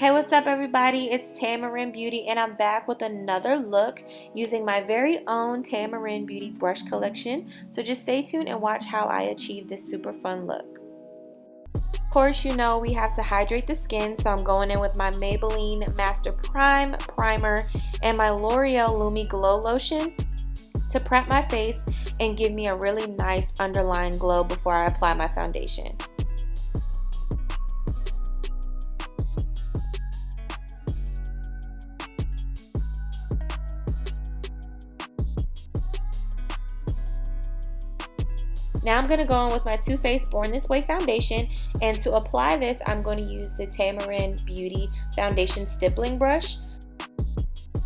Hey, what's up everybody? It's Taya Marin Beauty and I'm back with another look using my very own Taya Marin Beauty brush collection. So just stay tuned and watch how I achieve this super fun look. Of course, you know we have to hydrate the skin, so I'm going in with my Maybelline Master Prime Primer and my L'Oreal Lumi Glow Lotion to prep my face and give me a really nice underlying glow before I apply my foundation. Now I'm going to go in with my Too Faced Born This Way foundation, and to apply this I'm going to use the Taya Marin Beauty Foundation Stippling Brush.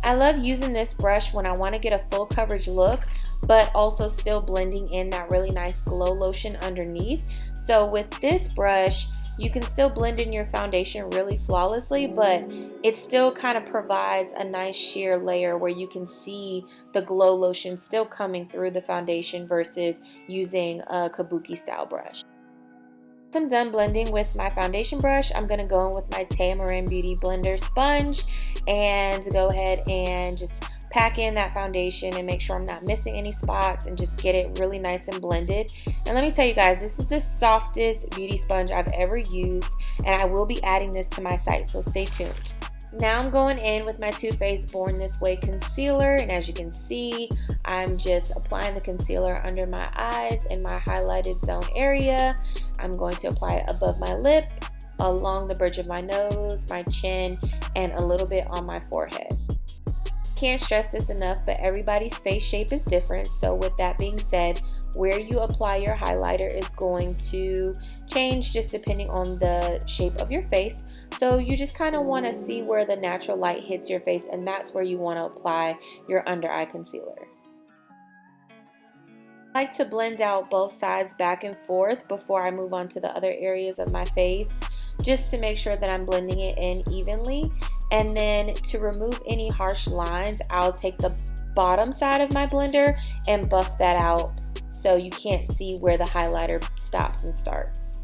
I love using this brush when I want to get a full coverage look but also still blending in that really nice glow lotion underneath. So with this brush you can still blend in your foundation really flawlessly, but it still kind of provides a nice sheer layer where you can see the glow lotion still coming through the foundation versus using a kabuki style brush. Once I'm done blending with my foundation brush, I'm going to go in with my Taya Marin Beauty Blender sponge and go ahead and just pack in that foundation and make sure I'm not missing any spots and just get it really nice and blended. And let me tell you guys, this is the softest beauty sponge I've ever used, and I will be adding this to my site, so stay tuned. Now I'm going in with my Too Faced Born This Way concealer, and as you can see, I'm just applying the concealer under my eyes in my highlighted zone area. I'm going to apply it above my lip, along the bridge of my nose, my chin, and a little bit on my forehead. Can't stress this enough, but everybody's face shape is different, so with that being said, where you apply your highlighter is going to change just depending on the shape of your face. So you just kind of want to see where the natural light hits your face, and that's where you want to apply your under eye concealer. I like to blend out both sides back and forth before I move on to the other areas of my face, just to make sure that I'm blending it in evenly. And then to remove any harsh lines, I'll take the bottom side of my blender and buff that out so you can't see where the highlighter stops and starts.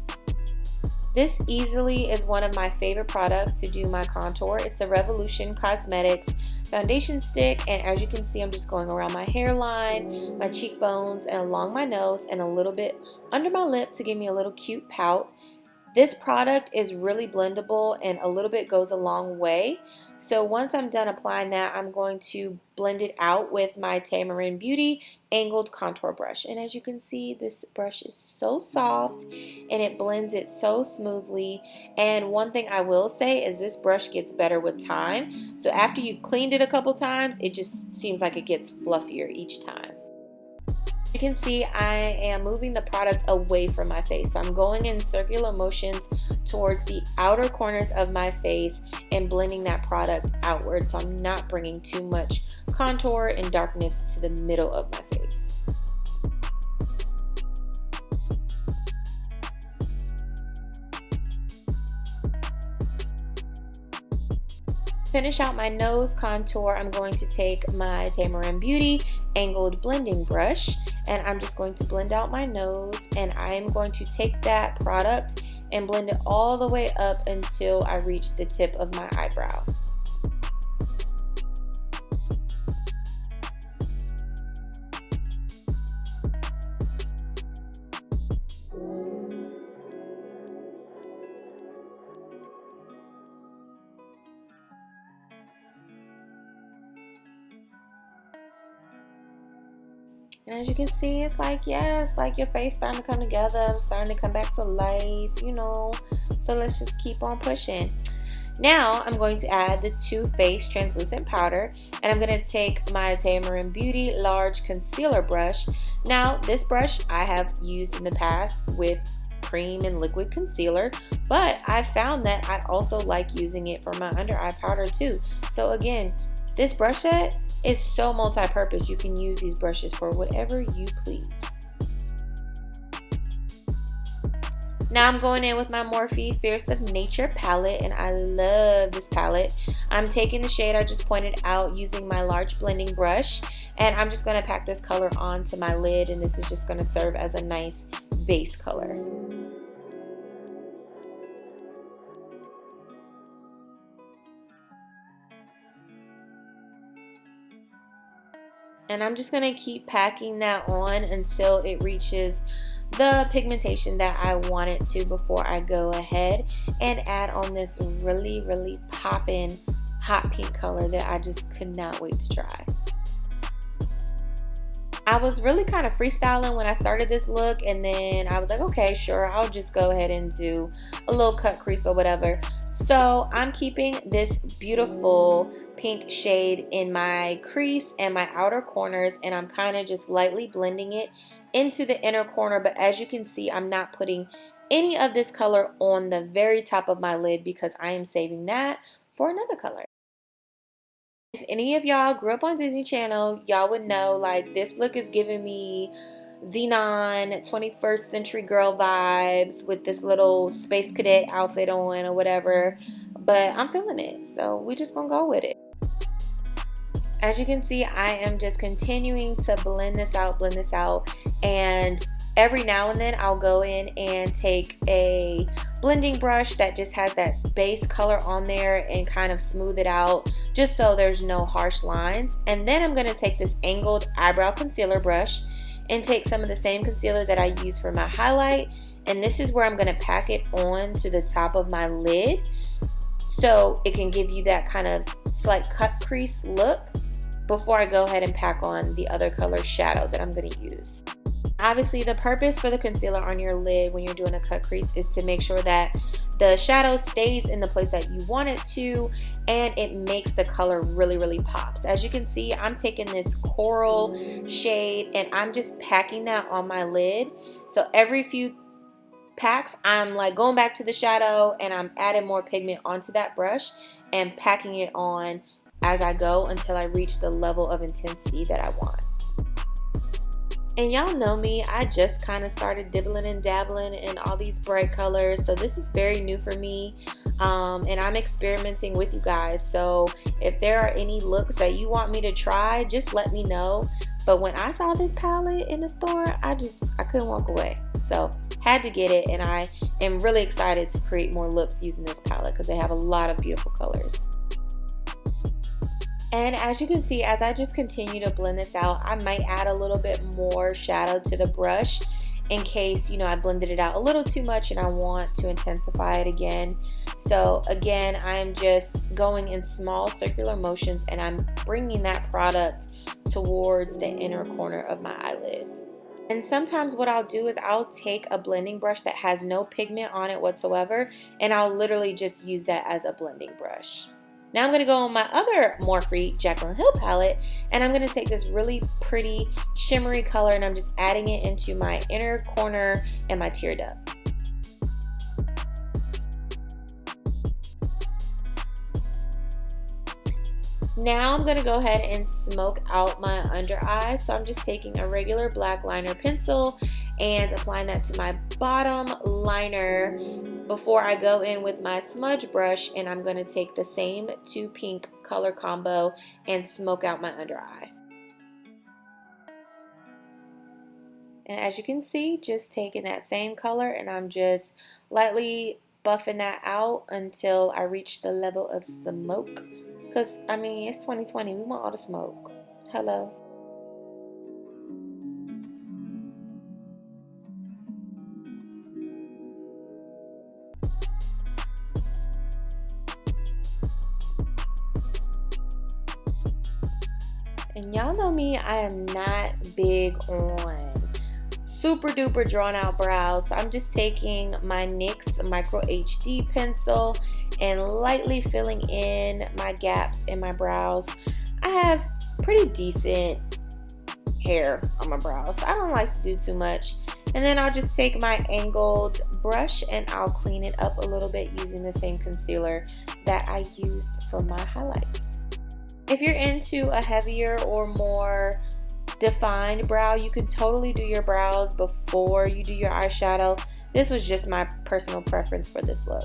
This easily is one of my favorite products to do my contour. It's the Revolution Cosmetics foundation stick, and as you can see, I'm just going around my hairline, my cheekbones, and along my nose, and a little bit under my lip to give me a little cute pout. This product is really blendable and a little bit goes a long way. So once I'm done applying that, I'm going to blend it out with my Taya Marin Beauty angled contour brush. And as you can see, this brush is so soft and it blends it so smoothly. And one thing I will say is this brush gets better with time. So after you've cleaned it a couple times, it just seems like it gets fluffier each time. You can see I am moving the product away from my face, so I'm going in circular motions towards the outer corners of my face and blending that product outward, so I'm not bringing too much contour and darkness to the middle of my face. Finish out my nose contour, I'm going to take my Taya Marin Beauty angled blending brush and I'm just going to blend out my nose, and I'm going to take that product and blend it all the way up until I reach the tip of my eyebrow. And as you can see, it's like, yes, like your face starting to come together, starting to come back to life, you know. So let's just keep on pushing. Now I'm going to add the Too Faced translucent powder, and I'm going to take my Taya Marin Beauty large concealer brush. Now this brush I have used in the past with cream and liquid concealer, but I found that I also like using it for my under eye powder too. So again, this brush set is so multi-purpose. You can use these brushes for whatever you please. Now I'm going in with my Morphe Fierce of Nature palette, and I love this palette. I'm taking the shade I just pointed out using my large blending brush, and I'm just going to pack this color onto my lid, and this is just going to serve as a nice base color. And I'm just going to keep packing that on until it reaches the pigmentation that I want it to before I go ahead and add on this really, really poppin' hot pink color that I just could not wait to try. I was really kind of freestyling when I started this look, and then I was like, okay, sure, I'll just go ahead and do a little cut crease or whatever. So I'm keeping this beautiful pink shade in my crease and my outer corners, and I'm kind of just lightly blending it into the inner corner. But as you can see, I'm not putting any of this color on the very top of my lid because I am saving that for another color. If any of y'all grew up on Disney Channel, y'all would know, like, this look is giving me Xenon 21st century girl vibes with this little space cadet outfit on or whatever, but I'm feeling it, so we just gonna go with it. As you can see, I am just continuing to blend this out, and every now and then I'll go in and take a blending brush that just has that base color on there and kind of smooth it out just so there's no harsh lines. And then I'm going to take this angled eyebrow concealer brush and take some of the same concealer that I use for my highlight, and this is where I'm going to pack it on to the top of my lid so it can give you that kind of slight cut crease look before I go ahead and pack on the other color shadow that I'm going to use. Obviously, the purpose for the concealer on your lid when you're doing a cut crease is to make sure that the shadow stays in the place that you want it to, and it makes the color really, really pop. So as you can see, I'm taking this coral shade and I'm just packing that on my lid. So every few packs, I'm like going back to the shadow and I'm adding more pigment onto that brush and packing it on as I go until I reach the level of intensity that I want. And y'all know me, I just kind of started dibbling and dabbling in all these bright colors, so this is very new for me, and I'm experimenting with you guys. So if there are any looks that you want me to try, just let me know. But when I saw this palette in the store, I couldn't walk away, so had to get it, and I am really excited to create more looks using this palette because they have a lot of beautiful colors. And as you can see, as I just continue to blend this out, I might add a little bit more shadow to the brush in case, you know, I blended it out a little too much and I want to intensify it again. So again, I'm just going in small circular motions and I'm bringing that product towards the inner corner of my eyelid. And sometimes what I'll do is I'll take a blending brush that has no pigment on it whatsoever, and I'll literally just use that as a blending brush. Now I'm going to go on my other Morphe Jaclyn Hill palette, and I'm going to take this really pretty shimmery color and I'm just adding it into my inner corner and my tear duct. Now I'm going to go ahead and smoke out my under eye. So I'm just taking a regular black liner pencil and applying that to my bottom liner before I go in with my smudge brush, and I'm going to take the same two pink color combo and smoke out my under eye. And as you can see, just taking that same color and I'm just lightly buffing that out until I reach the level of smoke. Because, I mean, it's 2020. We want all the smoke. Hello. And y'all know me, I am not big on super duper drawn out brows. So I'm just taking my NYX Micro HD pencil and lightly filling in my gaps in my brows. I have pretty decent hair on my brows, so I don't like to do too much. And then I'll just take my angled brush and I'll clean it up a little bit using the same concealer that I used for my highlights. If you're into a heavier or more defined brow, you can totally do your brows before you do your eyeshadow. This was just my personal preference for this look.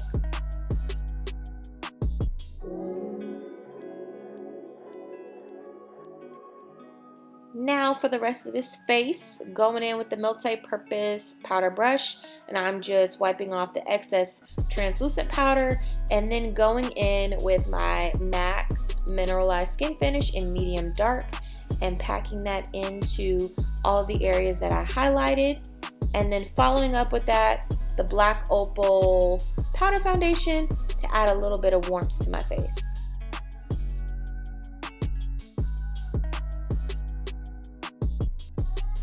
Now for the rest of this face, going in with the multi-purpose powder brush, and I'm just wiping off the excess translucent powder, and then going in with my MAC Mineralized Skin Finish in Medium Dark, and packing that into all of the areas that I highlighted. And then following up with that, the black Opal powder foundation to add a little bit of warmth to my face.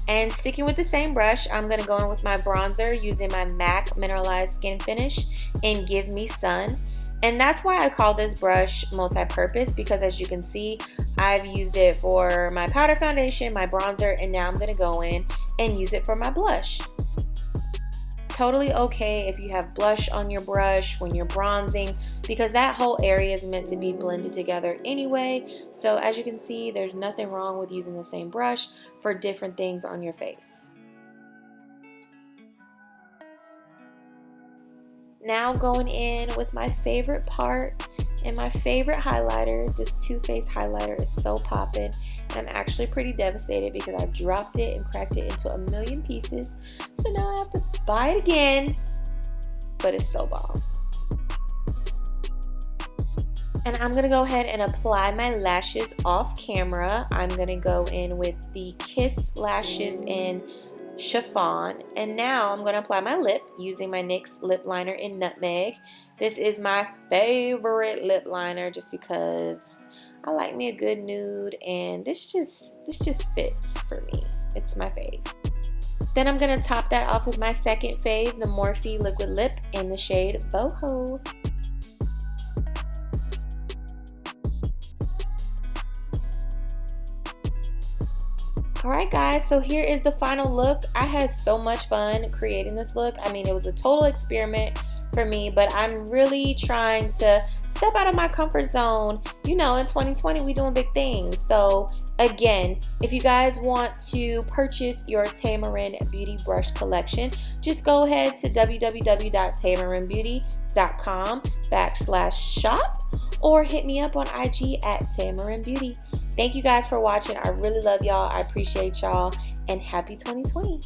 And sticking with the same brush, I'm going to go in with my bronzer using my MAC Mineralized Skin Finish in Give Me Sun. And that's why I call this brush multi-purpose, because as you can see, I've used it for my powder foundation, my bronzer, and now I'm going to go in and use it for my blush. Totally okay if you have blush on your brush when you're bronzing, because that whole area is meant to be blended together anyway. So as you can see, there's nothing wrong with using the same brush for different things on your face. Now going in with my favorite part and my favorite highlighter. This Too Faced highlighter is so poppin'. I'm actually pretty devastated because I dropped it and cracked it into a million pieces. So now I have to buy it again, but it's so bomb. And I'm going to go ahead and apply my lashes off camera. I'm going to go in with the Kiss lashes in Chiffon. And now I'm going to apply my lip using my NYX Lip Liner in Nutmeg. This is my favorite lip liner just because I like me a good nude, and this just fits for me. It's my fave. Then I'm going to top that off with my second fave, the Morphe Liquid Lip in the shade Boho. Alright guys, so here is the final look. I had so much fun creating this look. I mean, it was a total experiment for me, but I'm really trying to step out of my comfort zone. You know, in 2020 we doing big things. So again, if you guys want to purchase your Taya Marin Beauty Brush Collection, just go ahead to www.tayamarinbeauty.com/shop or hit me up on IG at Taya Marin Beauty. Thank you guys for watching. I really love y'all. I appreciate y'all, and happy 2020.